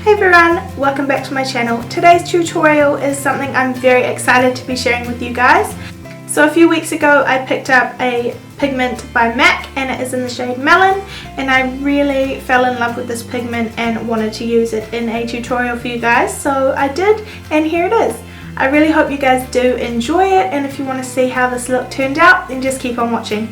Hey everyone, welcome back to my channel. Today's tutorial is something I'm very excited to be sharing with you guys. So a few weeks ago I picked up a pigment by MAC and it is in the shade Melon, and I really fell in love with this pigment and wanted to use it in a tutorial for you guys. So I did, and here it is. I really hope you guys do enjoy it, and if you want to see how this look turned out, then just keep on watching.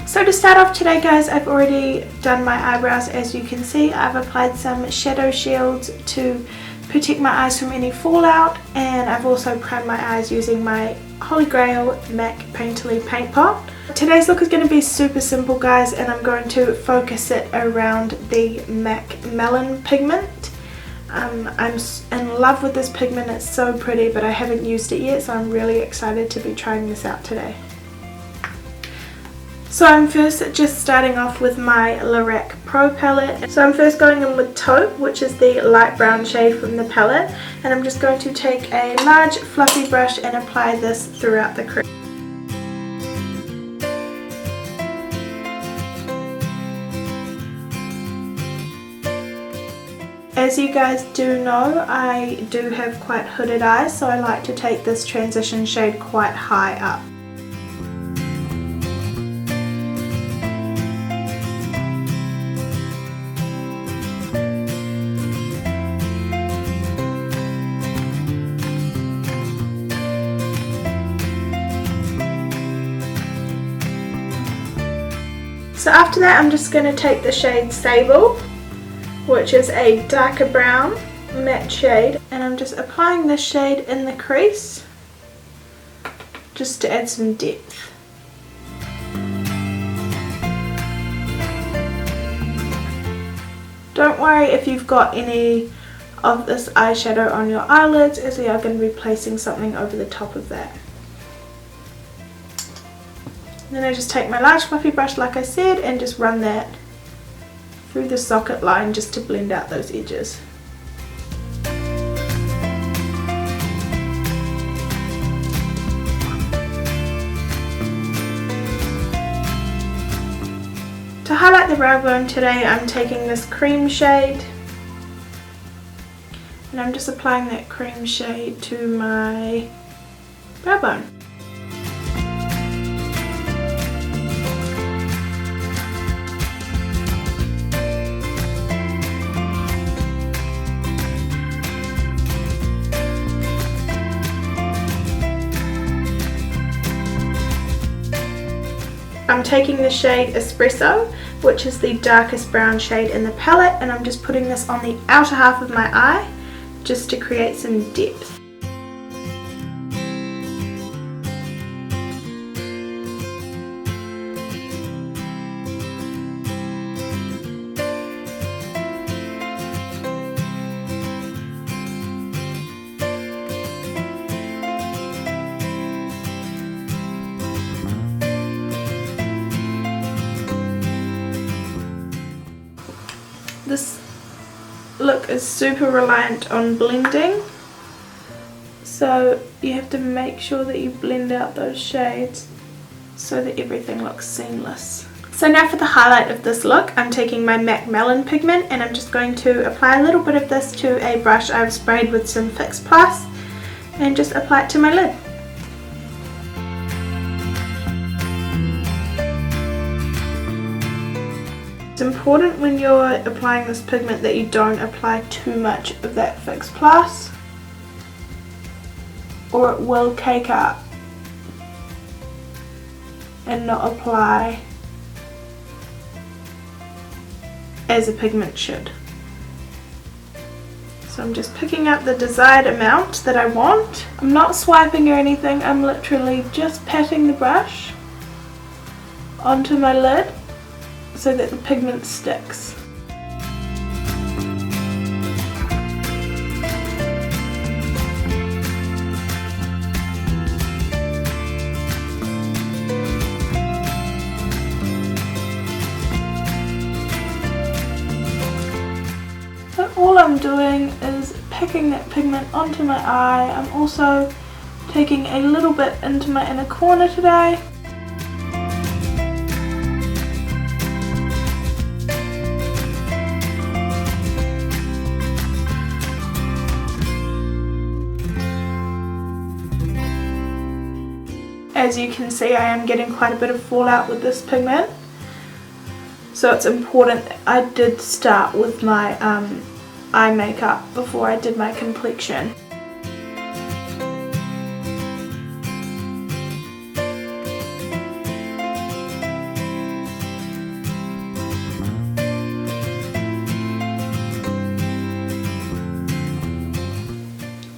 So to start off today guys, I've already done my eyebrows. As you can see, I've applied some shadow shields to protect my eyes from any fallout, and I've also primed my eyes using my Holy Grail MAC Painterly paint pot. Today's look is going to be super simple guys, and I'm going to focus it around the MAC Melon Pigment. I'm in love with this pigment, it's so pretty, but I haven't used it yet, so I'm really excited to be trying this out today. So I'm first just starting off with my Lorac Pro palette. So I'm first going in with Taupe, which is the light brown shade from the palette, and I'm just going to take a large fluffy brush and apply this throughout the crease. As you guys do know, I do have quite hooded eyes, so I like to take this transition shade quite high up. So after that, I'm just going to take the shade Sable, which is a darker brown matte shade, and I'm just applying this shade in the crease just to add some depth. Don't worry if you've got any of this eyeshadow on your eyelids, as we are going to be placing something over the top of that. Then I just take my large fluffy brush like I said and just run that through the socket line just to blend out those edges. To highlight the brow bone today, I'm taking this cream shade and I'm just applying that cream shade to my brow bone. I'm taking the shade Espresso, which is the darkest brown shade in the palette, and I'm just putting this on the outer half of my eye just to create some depth. This look is super reliant on blending, so you have to make sure that you blend out those shades so that everything looks seamless. So now for the highlight of this look, I'm taking my MAC Melon Pigment and I'm just going to apply a little bit of this to a brush I've sprayed with some Fix Plus and just apply it to my lid. It's important when you're applying this pigment that you don't apply too much of that Fix Plus, or it will cake up and not apply as a pigment should. So I'm just picking up the desired amount that I want. I'm not swiping or anything, I'm literally just patting the brush onto my lid so that the pigment sticks. all I'm doing is packing that pigment onto my eye. I'm also taking a little bit into my inner corner today. As you can see, I am getting quite a bit of fallout with this pigment, so it's important that I did start with my eye makeup before I did my complexion.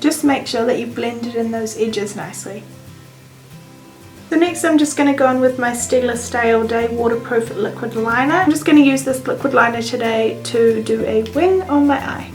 Just make sure that you blended in those edges nicely. So next I'm just going to go in with my Stila Stay All Day Waterproof Liquid Liner. I'm just going to use this liquid liner today to do a wing on my eye.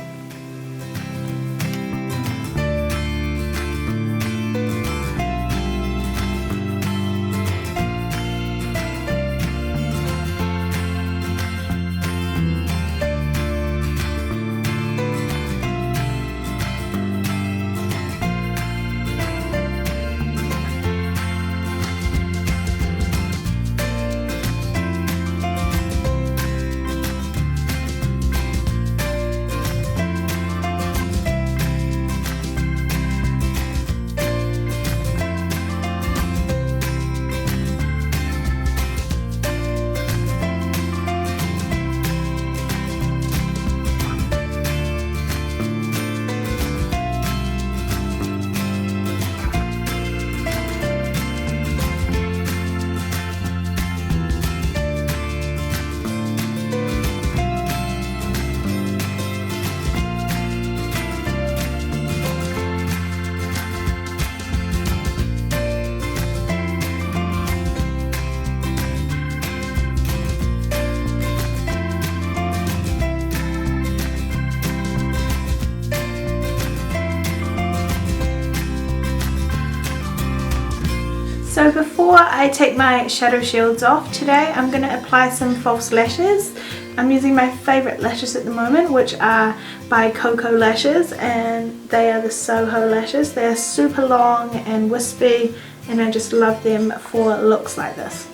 So before I take my shadow shields off today, I'm going to apply some false lashes. I'm using my favourite lashes at the moment, which are by Coco Lashes, and they are the Soho lashes. They are super long and wispy, and I just love them for looks like this.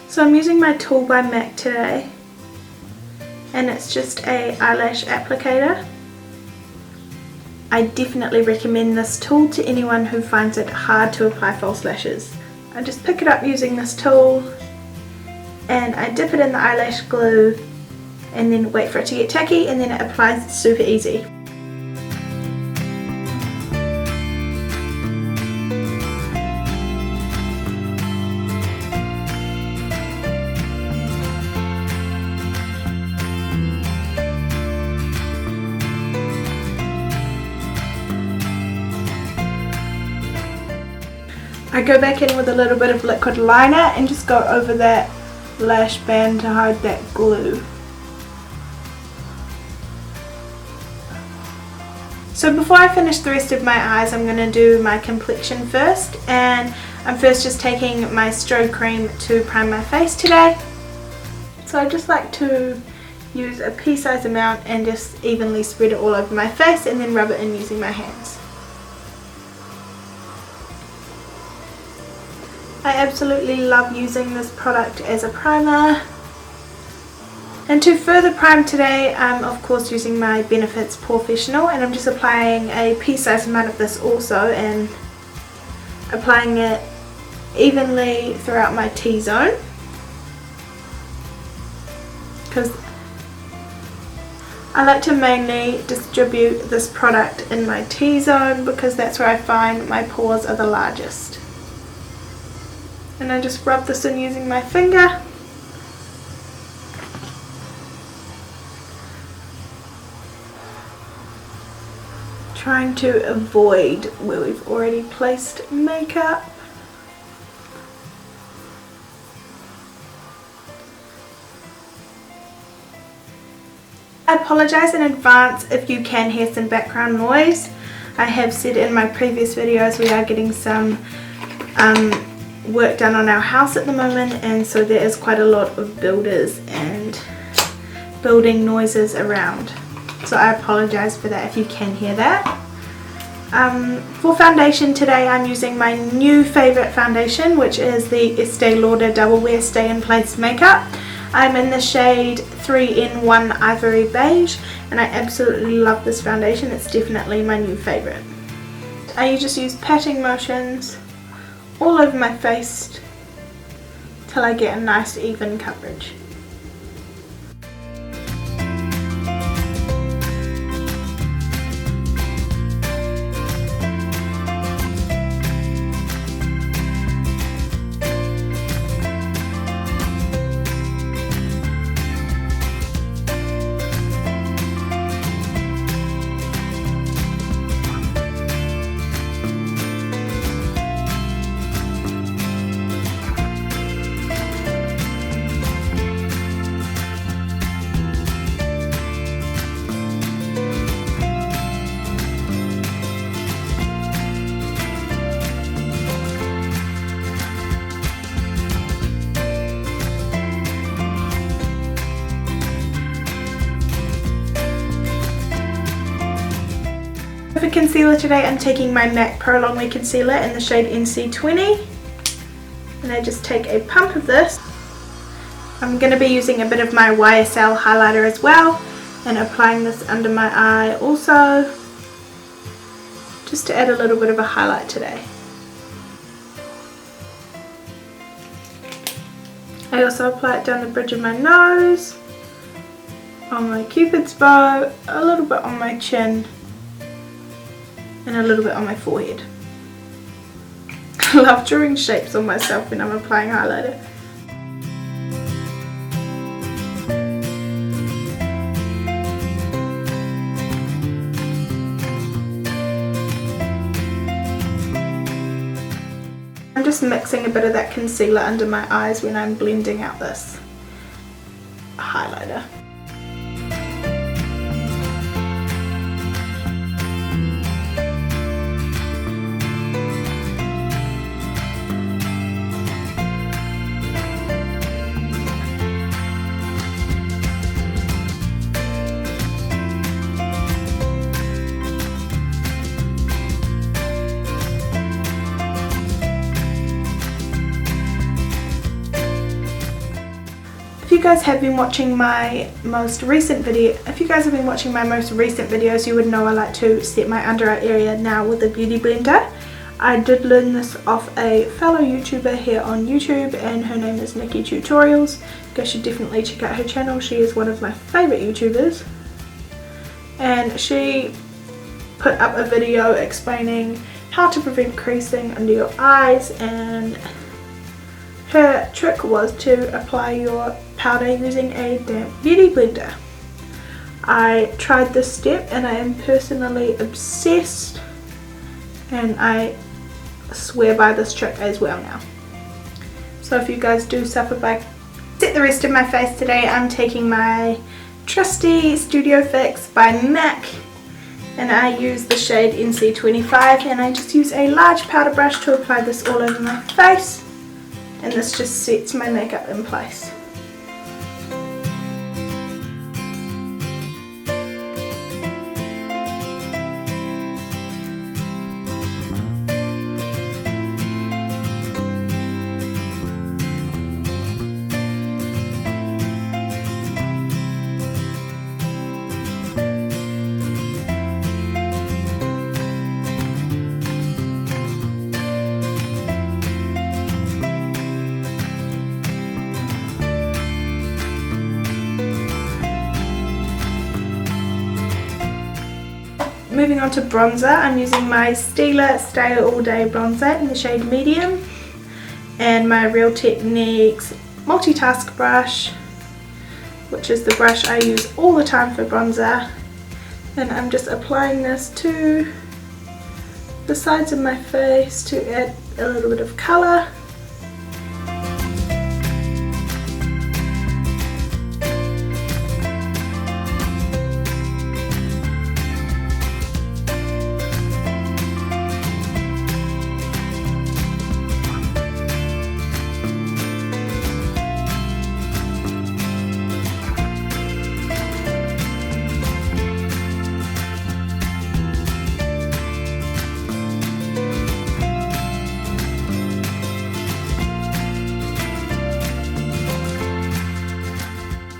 So I'm using my tool by MAC today, and it's just a eyelash applicator. I definitely recommend this tool to anyone who finds it hard to apply false lashes. I just pick it up using this tool and I dip it in the eyelash glue and then wait for it to get tacky, and then it applies super easy. I go back in with a little bit of liquid liner and just go over that lash band to hide that glue. So before I finish the rest of my eyes, I'm going to do my complexion first, and I'm first just taking my strobe cream to prime my face today. So I just like to use a pea-sized amount and just evenly spread it all over my face and then rub it in using my hands. I absolutely love using this product as a primer. And to further prime today, I'm of course using my Benefits Professional, and I'm just applying a pea-sized amount of this also and applying it evenly throughout my T-zone, because I like to mainly distribute this product in my T-zone because that's where I find my pores are the largest. And I just rub this in using my finger. Trying to avoid where we've already placed makeup. I apologise in advance if you can hear some background noise. I have said in my previous videos we are getting some work done on our house at the moment, and so there is quite a lot of builders and building noises around. so I apologize for that if you can hear that. For foundation today, I'm using my new favorite foundation, which is the Estee Lauder Double Wear Stay in Place Makeup. I'm in the shade 3-in-1 Ivory Beige, and I absolutely love this foundation. It's definitely my new favorite. I just use patting motions all over my face till I get a nice even coverage. For concealer today, I'm taking my MAC Pro Longwear Concealer in the shade NC20, and I just take a pump of this. I'm going to be using a bit of my YSL highlighter as well, and applying this under my eye also, just to add a little bit of a highlight today. I also apply it down the bridge of my nose, on my cupid's bow, a little bit on my chin, and a little bit on my forehead. I love drawing shapes on myself when I'm applying highlighter. I'm just mixing a bit of that concealer under my eyes when I'm blending out this highlighter. If you guys have been watching my most recent videos, you would know I like to set my under eye area now with a beauty blender. I did learn this off a fellow YouTuber here on YouTube, and her name is Nikki Tutorials. You guys should definitely check out her channel. She is one of my favorite YouTubers, and she put up a video explaining how to prevent creasing under your eyes, and her trick was to apply your powder using a damp beauty blender. I tried this step and I am personally obsessed, and I swear by this trick as well now. So if you guys do suffer by... Set the rest of my face today, I'm taking my trusty Studio Fix by MAC, and I use the shade NC25, and I just use a large powder brush to apply this all over my face, and this just sets my makeup in place. Moving on to bronzer, I'm using my Stila Stay All Day bronzer in the shade Medium, and my Real Techniques multitask brush, which is the brush I use all the time for bronzer, and I'm just applying this to the sides of my face to add a little bit of colour.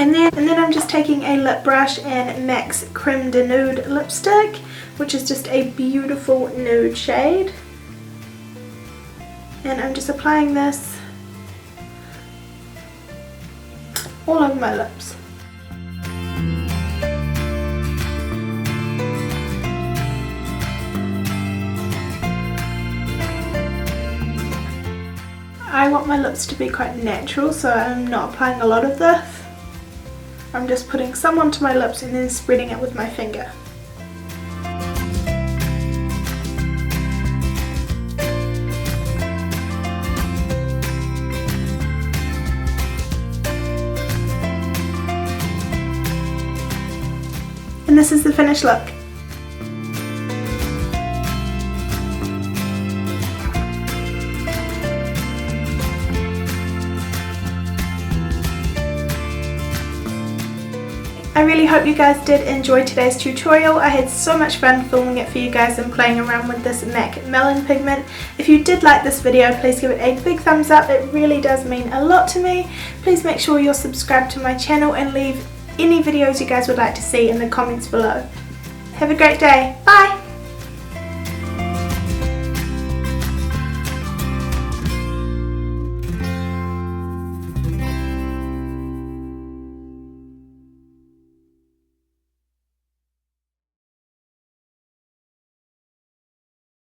And then I'm just taking a lip brush and MAC's Creme de Nude lipstick, which is just a beautiful nude shade. And I'm just applying this all over my lips. I want my lips to be quite natural, so I'm not applying a lot of this. I'm just putting some onto my lips and then spreading it with my finger. And this is the finished look. I really hope you guys did enjoy today's tutorial. I had so much fun filming it for you guys and playing around with this MAC Melon Pigment. If you did like this video, please give it a big thumbs up. It really does mean a lot to me. Please make sure you're subscribed to my channel and leave any videos you guys would like to see in the comments below. Have a great day. Bye!